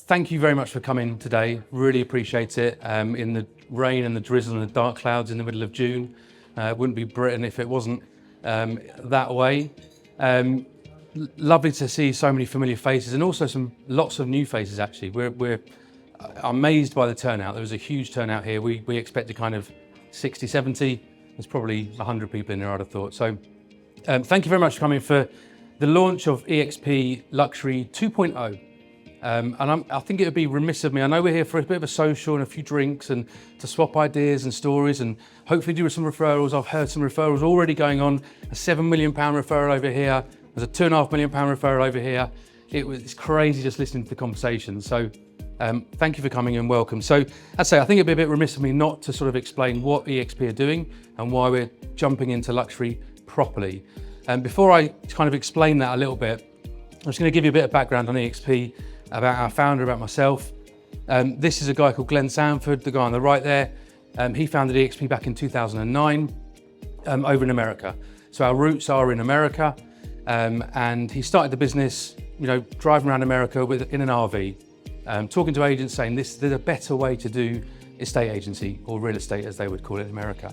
Thank you very much for coming today. Really appreciate it. In the rain and the drizzle and the dark clouds in the middle of June. It wouldn't be Britain if it wasn't that way. Lovely to see so many familiar faces and also lots of new faces actually. We're amazed by the turnout. There was a huge turnout here. We expected kind of 60, 70. There's probably 100 people in there, I'd have thought. So thank you very much for coming for the launch of eXp Luxury 2.0. I think it would be remiss of me. I know we're here for a bit of a social and a few drinks and to swap ideas and stories and hopefully do some referrals. I've heard some referrals already going on. A £7 million referral over here. There's a £2.5 million referral over here. It's crazy just listening to the conversation. So thank you for coming and welcome. So I'd say I think it'd be a bit remiss of me not to sort of explain what eXp are doing and why we're jumping into luxury properly. Before I kind of explain that a little bit, I'm just going to give you a bit of background on eXp, about our founder, about myself. This is a guy called Glenn Sanford, the guy on the right there. He founded eXp back in 2009 over in America. So our roots are in America. And he started the business, you know, driving around America in an RV, talking to agents saying there's a better way to do estate agency, or real estate as they would call it in America.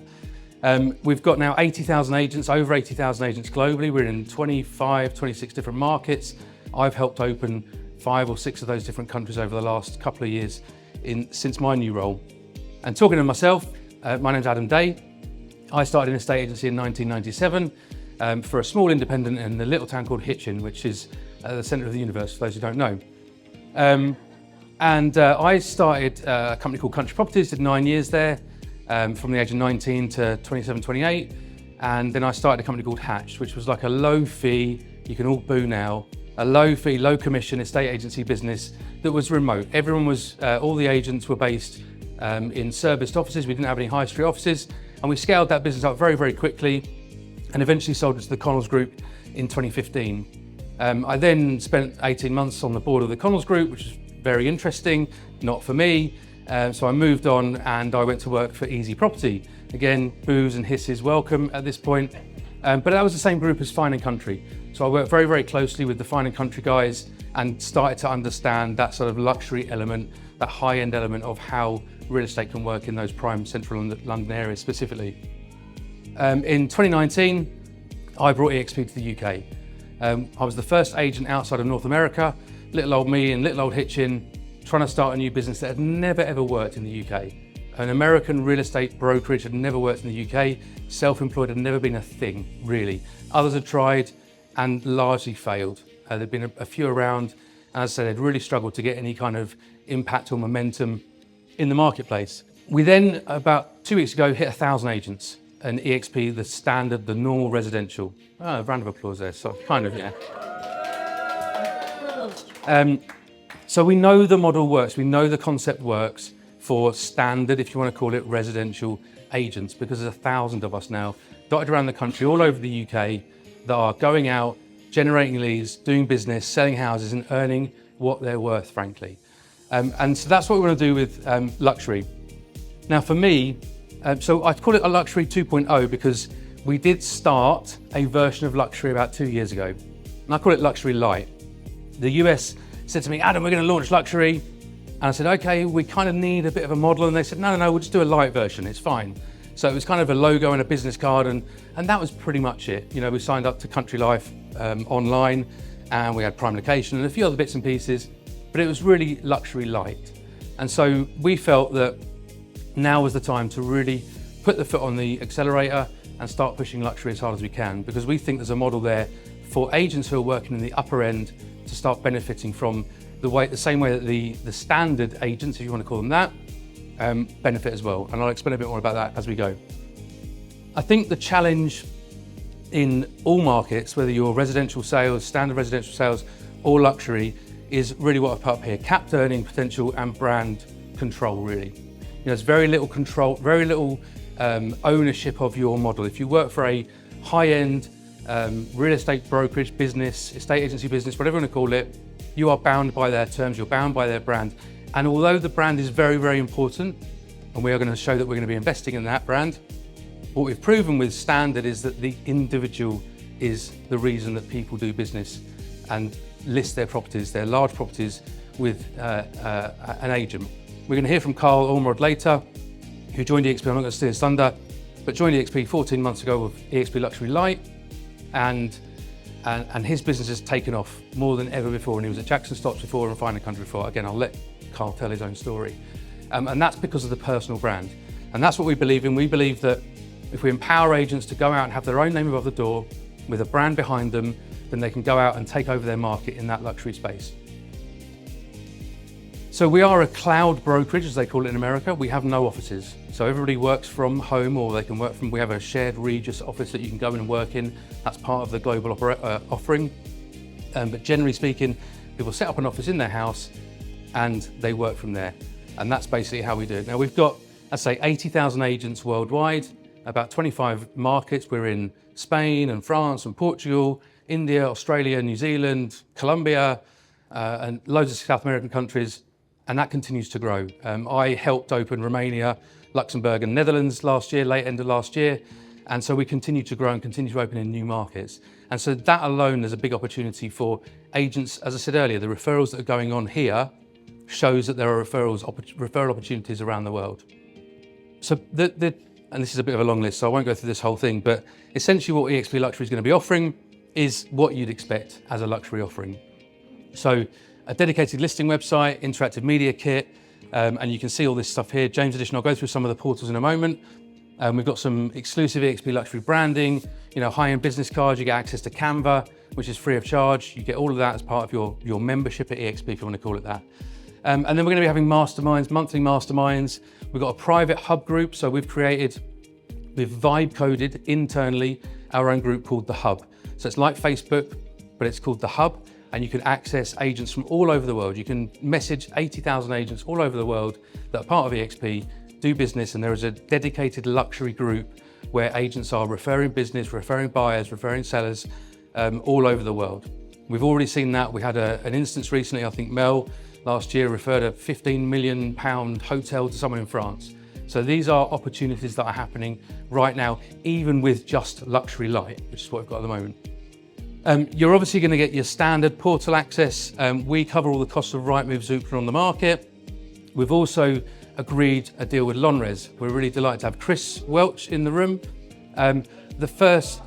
We've got now 80,000 agents, over 80,000 agents globally. We're in 25, 26 different markets. I've helped open 5 or 6 of those different countries over the last couple of years since my new role. And talking to myself, my name's Adam Day. I started an estate agency in 1997 for a small independent in a little town called Hitchin, which is at the centre of the universe, for those who don't know. I started a company called Country Properties, did 9 years there, from the age of 19 to 27, 28. And then I started a company called Hatched, which was like a low fee, you can all boo now, a low fee, low commission estate agency business that was remote. Everyone was, all the agents were based in serviced offices. We didn't have any high street offices, and we scaled that business up very, very quickly and eventually sold it to the Connells Group in 2015. I then spent 18 months on the board of the Connells Group, which was very interesting, not for me. So I moved on and I went to work for Easy Property. Again, boos and hisses welcome at this point. But that was the same group as Fine & Country. So I worked very, very closely with the Fine & Country guys and started to understand that sort of luxury element, that high-end element of how real estate can work in those prime central London areas specifically. In 2019, I brought eXp to the UK. I was the first agent outside of North America, little old me in little old Hitchin, trying to start a new business that had never ever worked in the UK. An American real estate brokerage had never worked in the UK. Self-employed had never been a thing, really. Others had tried and largely failed. There'd been a few around, and as I said, they'd really struggled to get any kind of impact or momentum in the marketplace. We then, about 2 weeks ago, hit 1,000 agents, and eXp, the standard, the normal residential. Oh, a round of applause there, so kind of, yeah. So we know the model works, we know the concept works for standard, if you want to call it, residential agents, because there's 1,000 of us now dotted around the country, all over the UK, that are going out, generating leads, doing business, selling houses and earning what they're worth, frankly. And so that's what we want to do with luxury. Now for me, so I call it a luxury 2.0 because we did start a version of luxury about 2 years ago. And I call it luxury light. The US said to me, Adam, we're going to launch luxury. And I said, okay, we kind of need a bit of a model. And they said, no, we'll just do a light version, it's fine. So it was kind of a logo and a business card, and that was pretty much it. You know, we signed up to Country Life online, and we had prime location and a few other bits and pieces, but it was really luxury light. And so we felt that now was the time to really put the foot on the accelerator and start pushing luxury as hard as we can, because we think there's a model there for agents who are working in the upper end to start benefiting from the same way that the standard agents, if you want to call them that, benefit as well. And I'll explain a bit more about that as we go. I think the challenge in all markets, whether you're residential sales, standard residential sales, or luxury, is really what I've put up here: capped earning potential and brand control, really. You know, there's very little control, very little ownership of your model. If you work for a high-end real estate brokerage business, estate agency business, whatever you want to call it, you are bound by their terms, you're bound by their brand. And although the brand is very, very important, and we are going to show that we're going to be investing in that brand, what we've proven with standard is that the individual is the reason that people do business and list their properties, their large properties, with an agent. We're going to hear from Carl Ormerod later, who joined eXp. I'm not going to steal his thunder, but joined eXp 14 months ago with eXp Luxury Light, and his business has taken off more than ever before. And he was at Jackson Stocks before and Fine & Country before. Again, I'll let Carl tell his own story. And that's because of the personal brand. And that's what we believe in. We believe that if we empower agents to go out and have their own name above the door with a brand behind them, then they can go out and take over their market in that luxury space. So we are a cloud brokerage, as they call it in America. We have no offices. So everybody works from home, or they can work from, we have a shared Regus office that you can go in and work in. That's part of the global offering. But generally speaking, people set up an office in their house and they work from there. And that's basically how we do it. Now we've got, I'd say 80,000 agents worldwide, about 25 markets. We're in Spain and France and Portugal, India, Australia, New Zealand, Colombia, and loads of South American countries. And that continues to grow. I helped open Romania, Luxembourg and Netherlands last year, late end of last year. And so we continue to grow and continue to open in new markets. And so that alone is a big opportunity for agents. As I said earlier, the referrals that are going on here shows that there are referral opportunities around the world. So and this is a bit of a long list, so I won't go through this whole thing, but essentially what eXp Luxury is going to be offering is what you'd expect as a luxury offering. So a dedicated listing website, interactive media kit, and you can see all this stuff here. James Edition, I'll go through some of the portals in a moment. We've got some exclusive eXp Luxury branding, high-end business cards. You get access to Canva, which is free of charge. You get all of that as part of your membership at eXp, if you want to call it that. And then we're going to be having masterminds, monthly masterminds. We've got a private hub group. So we've vibe coded internally our own group called the Hub. So it's like Facebook, but it's called the Hub. And you can access agents from all over the world. You can message 80,000 agents all over the world that are part of eXp, do business, and there is a dedicated luxury group where agents are referring business, referring buyers, referring sellers all over the world. We've already seen that. We had an instance recently, I think Mel last year referred a £15 million hotel to someone in France. So these are opportunities that are happening right now, even with just Luxury Light, which is what we've got at the moment. You're obviously going to get your standard portal access. We cover all the costs of Rightmove, Zoopla on the market. We've also agreed a deal with Lonres. We're really delighted to have Chris Welch in the room. There's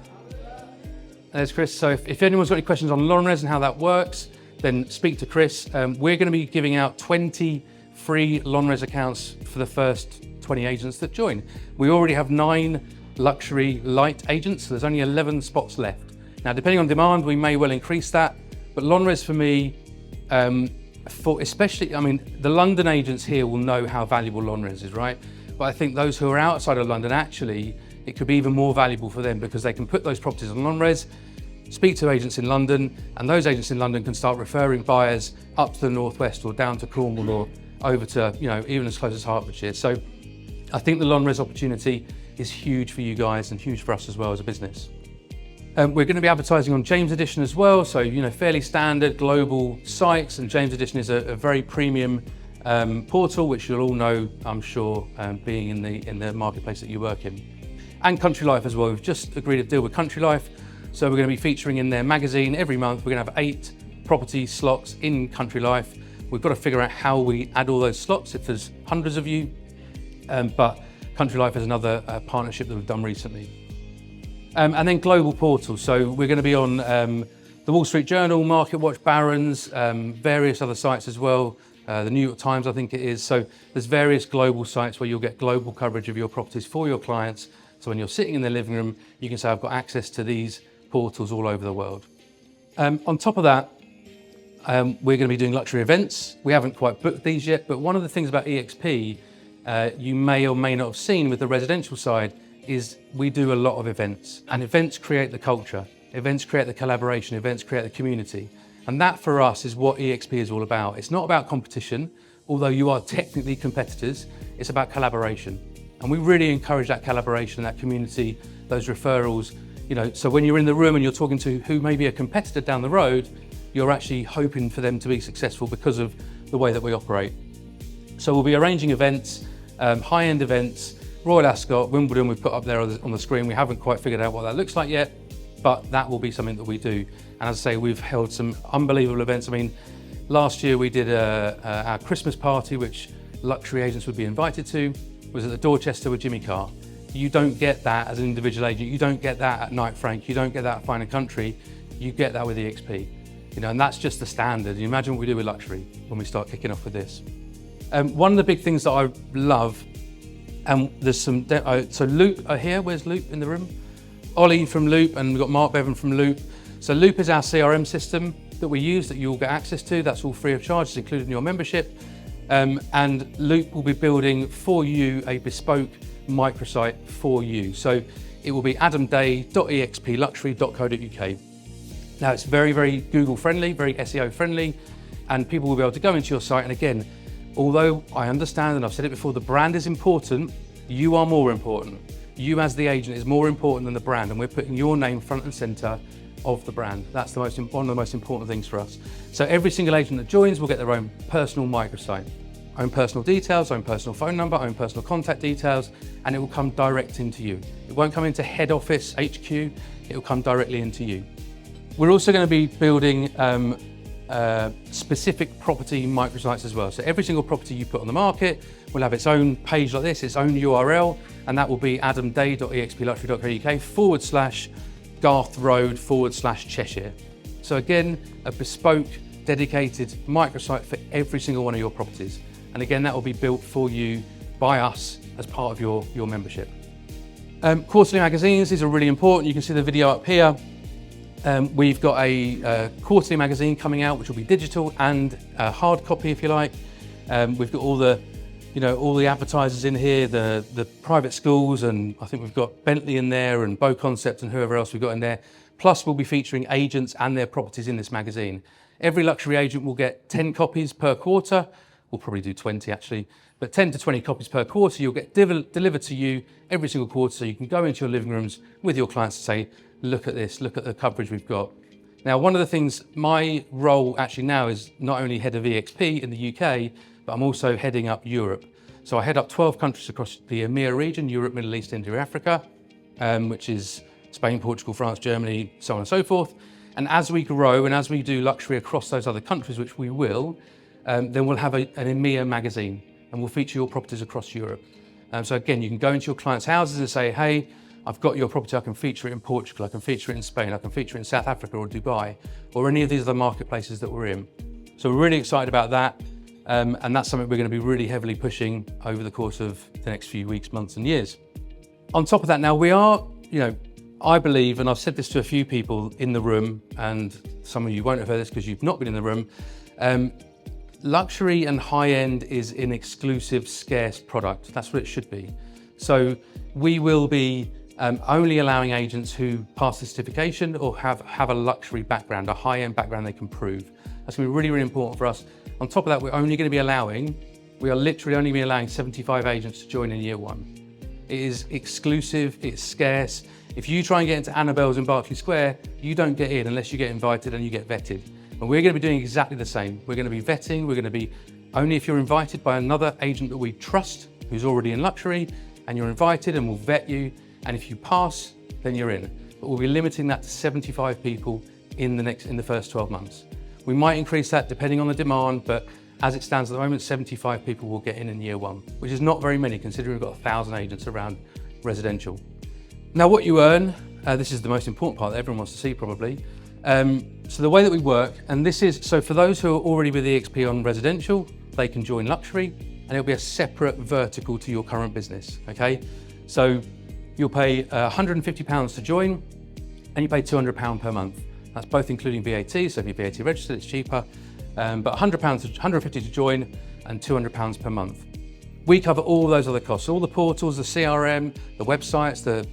Chris. So if anyone's got any questions on Lonres and how that works, then speak to Chris. We're going to be giving out 20 free Lonres accounts for the first 20 agents that join. We already have 9 Luxury Light agents, so there's only 11 spots left. Now, depending on demand, we may well increase that, but Lonres for me, the London agents here will know how valuable Lonres is, right? But I think those who are outside of London, actually, it could be even more valuable for them because they can put those properties on Lonres, speak to agents in London, and those agents in London can start referring buyers up to the northwest or down to Cornwall or over to, even as close as Hertfordshire. So I think the Lonres opportunity is huge for you guys and huge for us as well as a business. We're going to be advertising on James Edition as well, so fairly standard global sites, and James Edition is a very premium portal, which you'll all know, I'm sure, being in the marketplace that you work in. And Country Life as well. We've just agreed a deal with Country Life, so we're going to be featuring in their magazine every month. We're going to have 8 property slots in Country Life. We've got to figure out how we add all those slots if there's hundreds of you, but Country Life is another partnership that we've done recently. And then global portals. So we're going to be on the Wall Street Journal, Market Watch, Barron's, various other sites as well. The New York Times, I think it is. So there's various global sites where you'll get global coverage of your properties for your clients. So when you're sitting in their living room, you can say, I've got access to these portals all over the world. On top of that, we're going to be doing luxury events. We haven't quite booked these yet, but one of the things about eXp you may or may not have seen with the residential side is we do a lot of events, and events create the culture, events create the collaboration, events create the community. And that for us is what eXp is all about. It's not about competition, although you are technically competitors, it's about collaboration. And we really encourage that collaboration, that community, those referrals. So when you're in the room and you're talking to who may be a competitor down the road, you're actually hoping for them to be successful because of the way that we operate. So we'll be arranging events, high-end events, Royal Ascot, Wimbledon, we've put up there on the screen. We haven't quite figured out what that looks like yet, but that will be something that we do. And as I say, we've held some unbelievable events. Last year we did our Christmas party, which luxury agents would be invited to, was at the Dorchester with Jimmy Carr. You don't get that as an individual agent. You don't get that at Knight Frank. You don't get that at Fine & Country. You get that with eXp. And that's just the standard. You imagine what we do with luxury when we start kicking off with this. One of the big things that I love, and there's some, so Loop are here. Where's Loop in the room? Ollie from Loop, and we've got Mark Bevan from Loop. So Loop is our CRM system that we use, that you will get access to. That's all free of charge. It's included in your membership. And Loop will be building for you a bespoke microsite for you. So it will be adamday.expluxury.co.uk. Now it's very, very Google friendly, very SEO friendly, and people will be able to go into your site. And again, although I understand, and I've said it before, the brand is important, you are more important. You as the agent is more important than the brand, and we're putting your name front and center of the brand. That's one of the most important things for us. So every single agent that joins will get their own personal microsite, own personal details, own personal phone number, own personal contact details, and it will come direct into you. It won't come into head office, HQ, it will come directly into you. We're also going to be building specific property microsites as well. So every single property you put on the market will have its own page like this, its own URL, and that will be adamday.expluxury.co.uk/Garth Road /Cheshire. So again, a bespoke, dedicated microsite for every single one of your properties. And again, that will be built for you by us as part of your membership. Quarterly magazines, these are really important. You can see the video up here. We've got a quarterly magazine coming out, which will be digital and hard copy, if you like. We've got all the advertisers in here, the private schools, and I think we've got Bentley in there and Bow Concept and whoever else we've got in there. Plus, we'll be featuring agents and their properties in this magazine. Every luxury agent will get 10 copies per quarter. We'll probably do 20 actually, but 10 to 20 copies per quarter you'll get delivered to you every single quarter, so you can go into your living rooms with your clients and say, look at this, look at the coverage we've got. Now, one of the things, my role actually now is not only head of eXp in the UK, but I'm also heading up Europe. So I head up 12 countries across the EMEA region, Europe, Middle East, India, Africa, which is Spain, Portugal, France, Germany, so on and so forth. And as we grow and as we do luxury across those other countries, which we will, then we'll have an EMEA magazine and we'll feature your properties across Europe. So again, you can go into your clients' houses and say, hey, I've got your property, I can feature it in Portugal, I can feature it in Spain, I can feature it in South Africa or Dubai, or any of these other marketplaces that we're in. So we're really excited about that. And that's something we're going to be really heavily pushing over the course of the next few weeks, months and years. On top of that, now we are, I believe, and I've said this to a few people in the room, and some of you won't have heard this because you've not been in the room, luxury and high-end is an exclusive, scarce product. That's what it should be. So we will be only allowing agents who pass the certification or have a luxury background, a high-end background they can prove. That's going to be really, really important for us. On top of that, we are literally only going to be allowing 75 agents to join in year one. It is exclusive, it's scarce. If you try and get into Annabelle's in Berkeley Square, you don't get in unless you get invited and you get vetted. And we're going to be doing exactly the same. We're going to be vetting, we're going to be only if you're invited by another agent that we trust, who's already in luxury, and you're invited and we'll vet you. And if you pass, then you're in. But we'll be limiting that to 75 people in the first 12 months. We might increase that depending on the demand, but as it stands at the moment, 75 people will get in year one, which is not very many considering we've got 1,000 agents around residential. Now what you earn, this is the most important part that everyone wants to see probably. So the way that we work, and this is, so for those who are already with eXp on residential, they can join luxury and it'll be a separate vertical to your current business, okay? So you'll pay £150 to join and you pay £200 per month. That's both including VAT, so if you're VAT registered, it's cheaper. But £150 to join and £200 per month. We cover all those other costs, all the portals, the CRM, the websites, the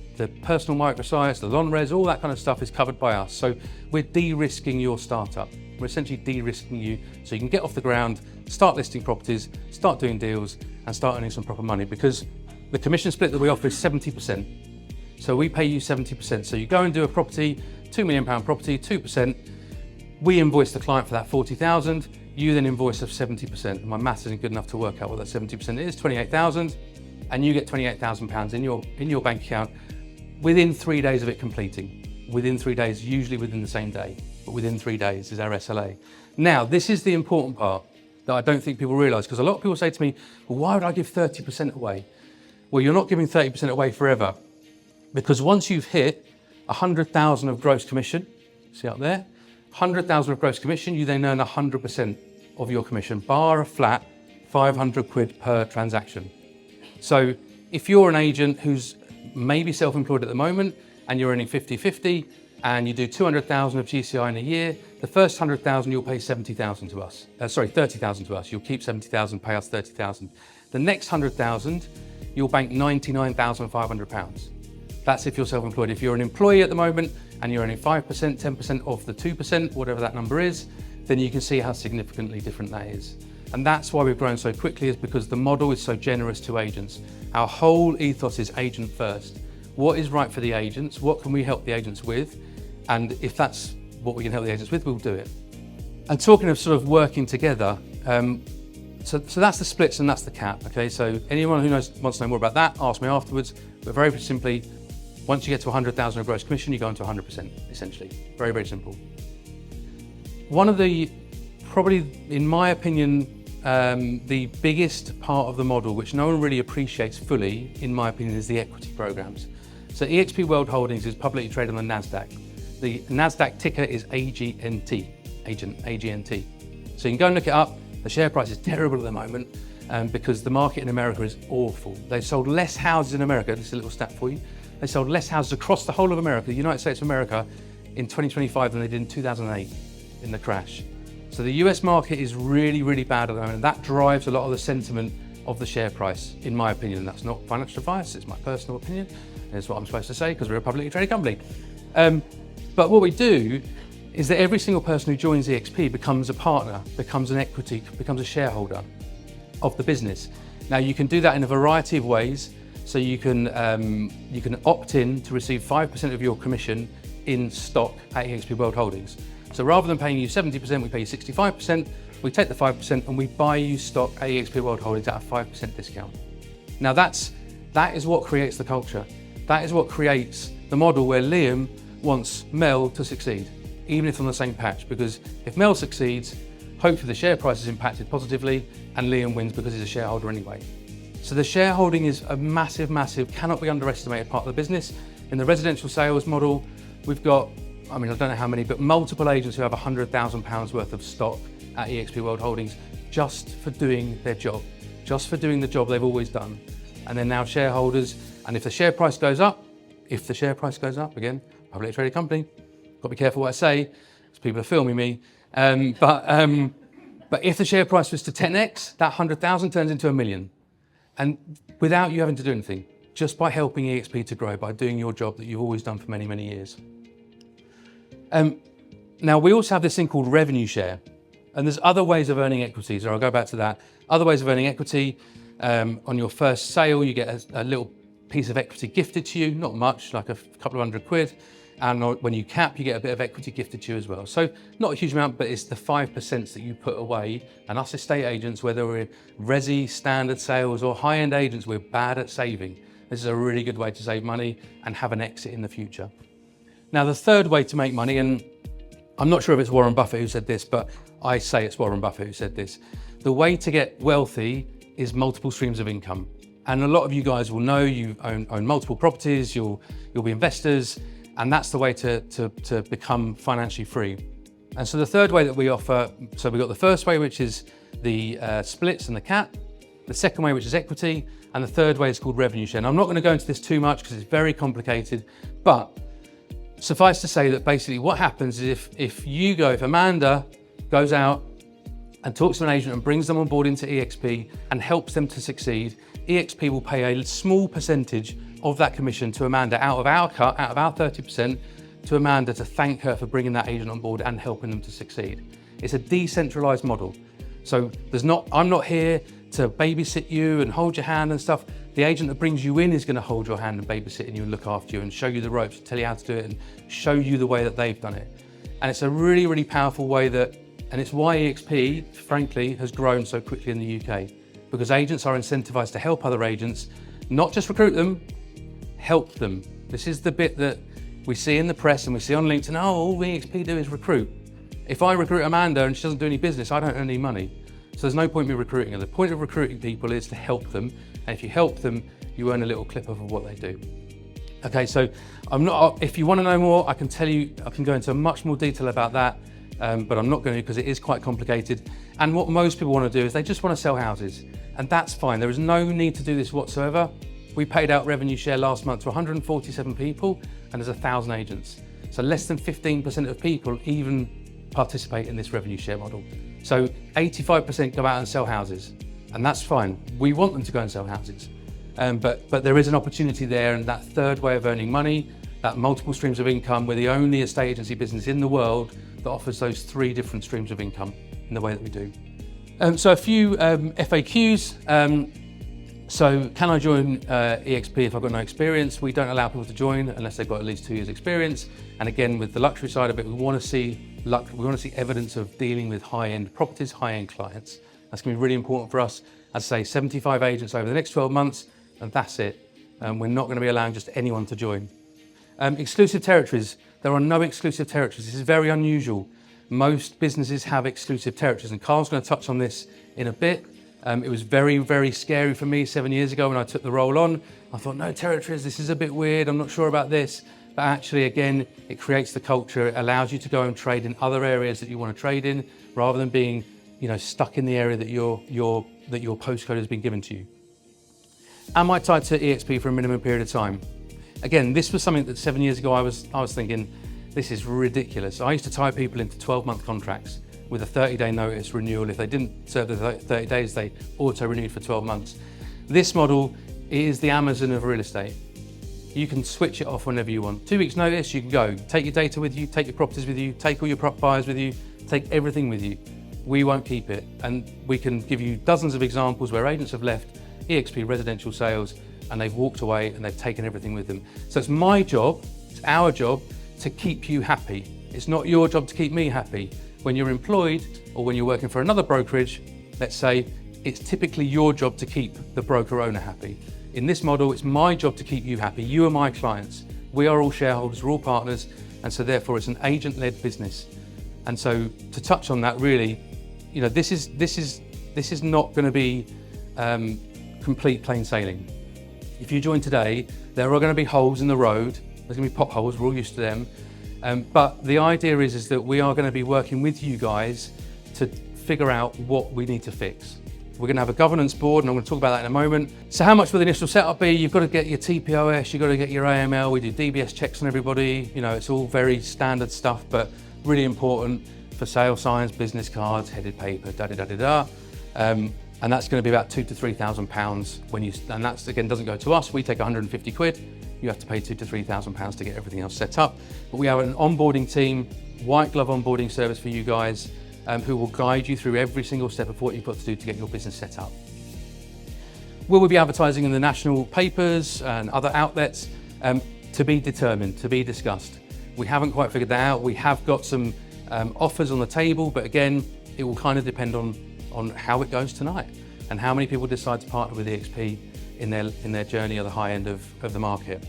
personal microsites, the non-res, all that kind of stuff is covered by us. So we're de-risking your startup. We're essentially de-risking you so you can get off the ground, start listing properties, start doing deals and start earning some proper money, because the commission split that we offer is 70%. So we pay you 70%. So you go and do a property, £2 million property, 2%. We invoice the client for that 40,000. You then invoice us 70%. And my maths isn't good enough to work out what that 70% is, 28,000. And you get £28,000 in your bank account within 3 days of it completing. Within 3 days, usually within the same day. but within 3 days is our SLA. Now, this is the important part that I don't think people realise, because a lot of people say to me, well, why would I give 30% away? Well, you're not giving 30% away forever, because once you've hit 100,000 of gross commission, see up there, 100,000 of gross commission, you then earn 100% of your commission, bar a flat 500 quid per transaction. So if you're an agent who's maybe self-employed at the moment and you're earning 50-50 and you do 200,000 of GCI in a year, the first 100,000 you'll pay 70,000 to us. 30,000 to us. You'll keep 70,000, pay us 30,000. The next 100,000, you'll bank 99,500 pounds. That's if you're self-employed. If you're an employee at the moment and you're earning 5%, 10% of the 2%, whatever that number is, then you can see how significantly different that is. And that's why we've grown so quickly, is because the model is so generous to agents. Our whole ethos is agent first. What is right for the agents? What can we help the agents with? And if that's what we can help the agents with, we'll do it. And talking of sort of working together, so that's the splits and that's the cap, okay? So anyone who wants to know more about that, ask me afterwards. But very simply, once you get to 100,000 of gross commission, you go into 100%, essentially. Very, very simple. One of the, probably in my opinion, the biggest part of the model, which no one really appreciates fully, in my opinion, is the equity programs. So eXp World Holdings is publicly traded on the NASDAQ. The NASDAQ ticker is AGNT, AGNT. So you can go and look it up. The share price is terrible at the moment because the market in America is awful. They sold less houses in America, this is a little stat for you. They sold less houses across the whole of America, the United States of America, in 2025 than they did in 2008 in the crash. So the US market is really, really bad at the moment, and that drives a lot of the sentiment of the share price, in my opinion. That's not financial advice, it's my personal opinion. It's what I'm supposed to say because we're a publicly traded company. But what we do is that every single person who joins eXp becomes a partner, becomes an equity, becomes a shareholder of the business. Now you can do that in a variety of ways. So you can opt in to receive 5% of your commission in stock at eXp World Holdings. So rather than paying you 70%, we pay you 65%, we take the 5% and we buy you stock at eXp World Holdings at a 5% discount. Now that is what creates the culture. That is what creates the model where Liam wants Mel to succeed, even if on the same patch, because if Mel succeeds, hopefully the share price is impacted positively and Liam wins because he's a shareholder anyway. So the shareholding is a massive, massive, cannot be underestimated part of the business. In the residential sales model, we've got, I don't know how many, but multiple agents who have £100,000 worth of stock at eXp World Holdings just for doing their job, just for doing the job they've always done. And they're now shareholders. And if the share price goes up, again, publicly traded company, got to be careful what I say, because people are filming me. But if the share price was to 10x, that 100,000 turns into 1 million. And without you having to do anything, just by helping eXp to grow, by doing your job that you've always done for many, many years. Now we also have this thing called revenue share. And there's other ways of earning equity, so I'll go back to that. Other ways of earning equity, on your first sale, you get a little piece of equity gifted to you, not much, like a couple of £100. And when you cap, you get a bit of equity gifted to you as well. So not a huge amount, but it's the 5% that you put away. And us estate agents, whether we're resi, standard sales or high-end agents, we're bad at saving. This is a really good way to save money and have an exit in the future. Now, the third way to make money, and I'm not sure if it's Warren Buffett who said this, but I say it's Warren Buffett who said this. The way to get wealthy is multiple streams of income. And a lot of you guys will know you own multiple properties, you'll be investors, and that's the way to become financially free. And so the third way that we offer, so we've got the first way, which is the splits and the cap, the second way, which is equity, and the third way is called revenue share. And I'm not going to go into this too much because it's very complicated, but suffice to say that basically what happens is if Amanda goes out and talks to an agent and brings them on board into eXp and helps them to succeed, eXp will pay a small percentage of that commission to Amanda out of our cut, out of our 30%, to Amanda to thank her for bringing that agent on board and helping them to succeed. It's a decentralized model. So I'm not here to babysit you and hold your hand and stuff. The agent that brings you in is going to hold your hand and babysit you and look after you and show you the ropes, tell you how to do it and show you the way that they've done it. And it's a really, really powerful way and it's why eXp, frankly, has grown so quickly in the UK, because agents are incentivized to help other agents, not just recruit them, help them. This is the bit that We see in the press and we see on LinkedIn, oh, all eXp do is recruit. If I recruit Amanda and she doesn't do any business, I don't earn any money. So there's no point in me recruiting her. The point of recruiting people is to help them. And if you help them, you earn a little clip of what they do. Okay, so if you want to know more, I can tell you, I can go into much more detail about that, but I'm not going to because it is quite complicated. And what most people want to do is they just want to sell houses. And that's fine. There is no need to do this whatsoever. We paid out revenue share last month to 147 people and there's 1,000 agents. So less than 15% of people even participate in this revenue share model. So 85% go out and sell houses, and that's fine. We want them to go and sell houses. But there is an opportunity there, and that third way of earning money, that multiple streams of income, we're the only estate agency business in the world that offers those 3 different streams of income in the way that we do. So a few FAQs. So can I join eXp if I've got no experience? We don't allow people to join unless they've got at least 2 years experience. And again, with the luxury side of it, we want to see evidence of dealing with high-end properties, high-end clients. That's going to be really important for us. As I say, 75 agents over the next 12 months, and that's it. We're not going to be allowing just anyone to join. Exclusive territories. There are no exclusive territories. This is very unusual. Most businesses have exclusive territories, and Carl's going to touch on this in a bit. It was very, very scary for me 7 years ago when I took the role on. I thought, no territories, this is a bit weird, I'm not sure about this. But actually, again, it creates the culture. It allows you to go and trade in other areas that you want to trade in, rather than being, stuck in the area that your postcode has been given to you. Am I tied to eXp for a minimum period of time? Again, this was something that 7 years ago I was thinking, this is ridiculous. I used to tie people into 12-month contracts with a 30-day notice renewal. If they didn't serve the 30 days, they auto-renewed for 12 months. This model is the Amazon of real estate. You can switch it off whenever you want. 2 weeks notice, you can go. Take your data with you, take your properties with you, take all your prop buyers with you, take everything with you. We won't keep it. And we can give you dozens of examples where agents have left eXp residential sales and they've walked away and they've taken everything with them. So it's my job, it's our job to keep you happy. It's not your job to keep me happy. When you're employed or when you're working for another brokerage, let's say, it's typically your job to keep the broker owner happy. In this model, it's my job to keep you happy. You are my clients. We are all shareholders, we're all partners, and so therefore it's an agent-led business. And so to touch on that, really, this is not going to be complete plain sailing. If you join today, there are going to be holes in the road. There's going to be potholes. We're all used to them. But the idea is that we are going to be working with you guys to figure out what we need to fix. We're going to have a governance board, and I'm going to talk about that in a moment. So how much will the initial setup be? You've got to get your TPOS, you've got to get your AML, we do DBS checks on everybody. It's all very standard stuff, but really important for sale signs, business cards, headed paper, da-da-da-da-da. And that's going to be about £2,000 to £3,000 and that's, again, doesn't go to us. We take 150 quid. You have to pay £2,000 to £3,000 to get everything else set up. But we have an onboarding team, white glove onboarding service for you guys, who will guide you through every single step of what you've got to do to get your business set up. Will we be advertising in the national papers and other outlets? To be determined, to be discussed. We haven't quite figured that out. We have got some offers on the table, but again, it will kind of depend on how it goes tonight and how many people decide to partner with eXp in their journey at the high end of the market.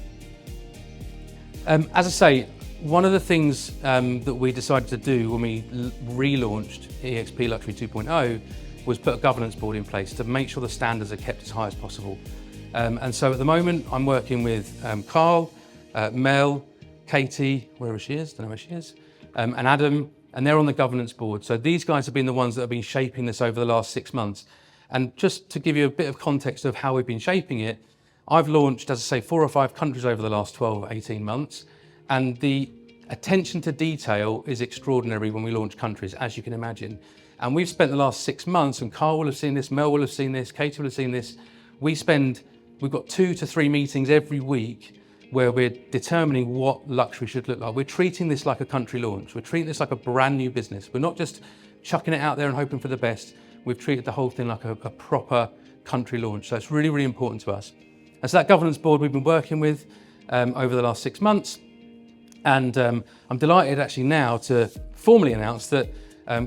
As I say, one of the things that we decided to do when we relaunched eXp Luxury 2.0 was put a governance board in place to make sure the standards are kept as high as possible. And so at the moment, I'm working with Carl, Mel, Katie, wherever she is, don't know where she is, and Adam, and they're on the governance board. So these guys have been the ones that have been shaping this over the last 6 months. And just to give you a bit of context of how we've been shaping it, I've launched, as I say, 4 or 5 countries over the last 12, 18 months. And the attention to detail is extraordinary when we launch countries, as you can imagine. And we've spent the last 6 months, and Carl will have seen this, Mel will have seen this, Katie will have seen this. We've got 2 to 3 meetings every week where we're determining what luxury should look like. We're treating this like a country launch. We're treating this like a brand new business. We're not just chucking it out there and hoping for the best. We've treated the whole thing like a proper country launch. So it's really, really important to us. And so that governance board we've been working with over the last 6 months. And I'm delighted actually now to formally announce that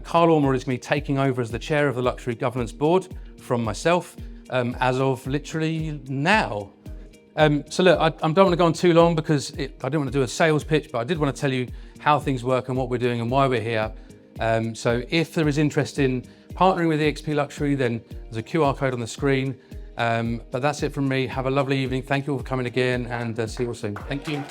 Carl Ormer is going to be taking over as the chair of the luxury governance board from myself as of literally now. So look, I don't want to go on too long because I didn't want to do a sales pitch, but I did want to tell you how things work and what we're doing and why we're here. So if there is interest in partnering with eXp Luxury, then there's a QR code on the screen. But that's it from me. Have a lovely evening. Thank you all for coming again, and see you all soon. Thank you.